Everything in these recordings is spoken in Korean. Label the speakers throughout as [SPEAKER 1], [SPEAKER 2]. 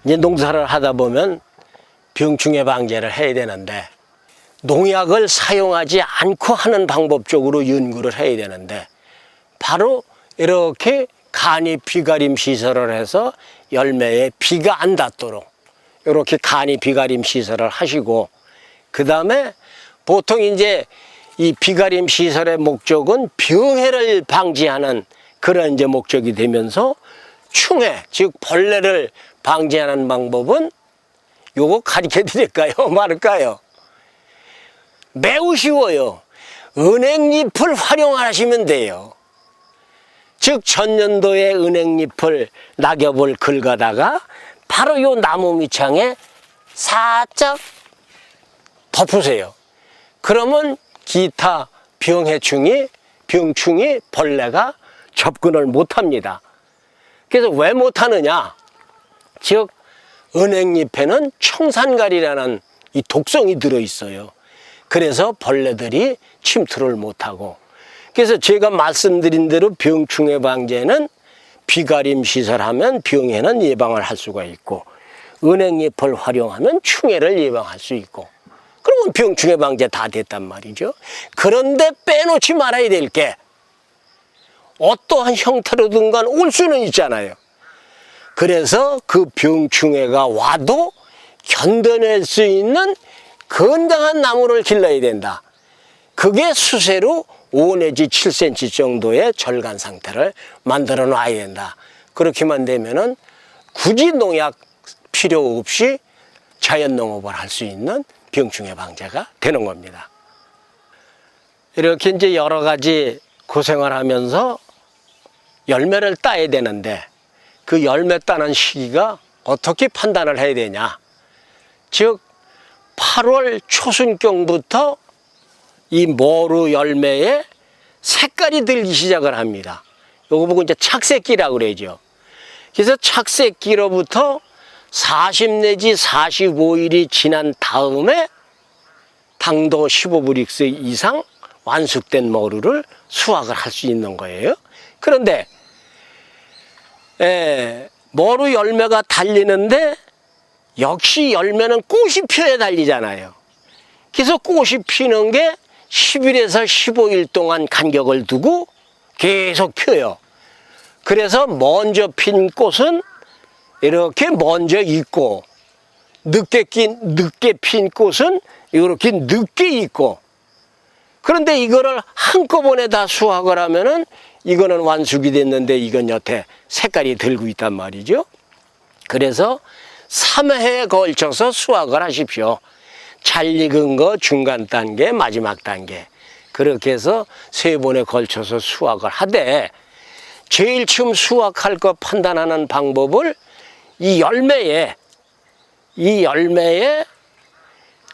[SPEAKER 1] 이제 농사를 하다 보면 병충해 방제를 해야 되는데 농약을 사용하지 않고 하는 방법 쪽으로 연구를 해야 되는데 바로 이렇게 간이 비가림 시설을 해서 열매에 비가 안 닿도록 이렇게 간이 비가림 시설을 하시고, 그 다음에 보통 이제 이 비가림 시설의 목적은 병해를 방지하는 그런 이제 목적이 되면서 충해, 즉 벌레를 방지하는 방법은 요거 가르쳐 드릴까요? 말할까요? 매우 쉬워요. 은행잎을 활용하시면 돼요. 즉 전년도에 은행잎을 낙엽을 긁어다가 바로 요 나무 밑창에 살짝 덮으세요. 그러면 기타 병충이 벌레가 접근을 못합니다. 그래서 왜 못하느냐? 즉 은행잎에는 청산가리라는 이 독성이 들어있어요. 그래서 벌레들이 침투를 못하고, 그래서 제가 말씀드린 대로 병충해 방제는 비가림 시설하면 병해는 예방을 할 수가 있고, 은행잎을 활용하면 충해를 예방할 수 있고, 그러면 병충해 방제 다 됐단 말이죠. 그런데 빼놓지 말아야 될 게 어떠한 형태로든 간 올 수는 있잖아요. 그래서 그 병충해가 와도 견뎌낼 수 있는 건강한 나무를 길러야 된다. 그게 수세로 5 내지 7cm 정도의 절간 상태를 만들어 놔야 된다. 그렇게만 되면은 굳이 농약 필요 없이 자연 농업을 할 수 있는 병충해 방제가 되는 겁니다. 이렇게 이제 여러 가지 고생을 하면서 열매를 따야 되는데 그 열매 따는 시기가 어떻게 판단을 해야 되냐? 즉 8월 초순경부터 이 모루 열매에 색깔이 들기 시작을 합니다. 요거 보고 이제 착색기라고 그러죠. 그래서 착색기로부터 40 내지 45일이 지난 다음에 당도 15브릭스 이상 완숙된 모루를 수확을 할 수 있는 거예요. 그런데 모루 열매가 달리는데 역시 열매는 꽃이 피어야 달리잖아요. 그래서 꽃이 피는 게 10일에서 15일 동안 간격을 두고 계속 펴요. 그래서 먼저 핀 꽃은 이렇게 먼저 익고, 늦게 핀 꽃은 이렇게 늦게 익고, 그런데 이거를 한꺼번에 다 수확을 하면은 이거는 완숙이 됐는데 이건 여태 색깔이 들고 있단 말이죠. 그래서 3회에 걸쳐서 수확을 하십시오. 잘 익은 거 중간 단계, 마지막 단계, 그렇게 해서 3번에 걸쳐서 수확을 하되, 제일 처음 수확할 거 판단하는 방법을 이 열매에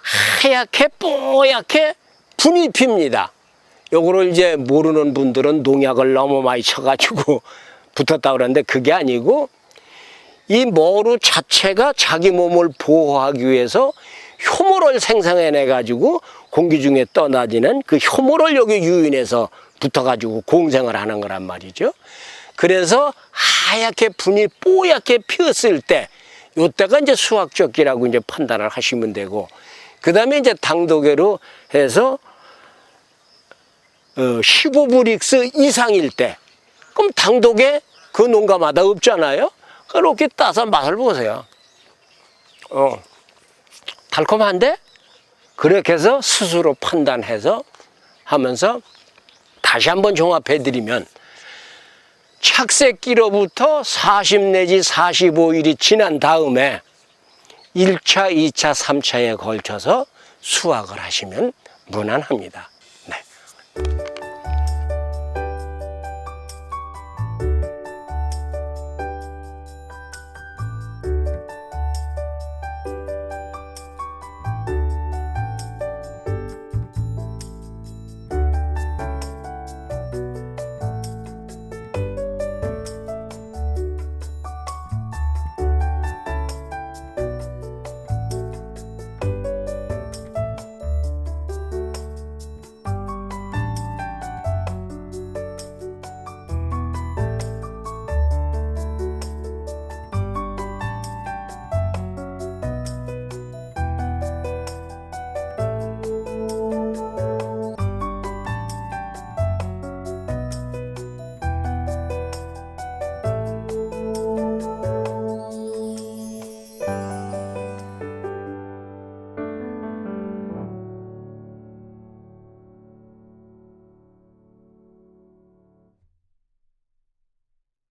[SPEAKER 1] 하얗게 뽀얗게 분이 핍니다. 요거를 이제 모르는 분들은 농약을 너무 많이 쳐가지고 붙었다 그러는데 그게 아니고, 이 모루 자체가 자기 몸을 보호하기 위해서 효모를 생성해내 가지고 공기 중에 떠나지는 그 효모를 여기 유인해서 붙어가지고 공생을 하는 거란 말이죠. 그래서 하얗게 분이 뽀얗게 피었을 때, 요때가 이제 수확적기라고 이제 판단을 하시면 되고, 그 다음에 이제 당도계로 해서 15브릭스 이상일 때, 그럼 당도계 그 농가마다 없잖아요. 그렇게 따서 맛을 보세요. 달콤한데? 그렇게 해서 스스로 판단해서 하면서 다시 한번 종합해 드리면, 착색기로부터 40 내지 45일이 지난 다음에 1차, 2차, 3차에 걸쳐서 수확을 하시면 무난합니다.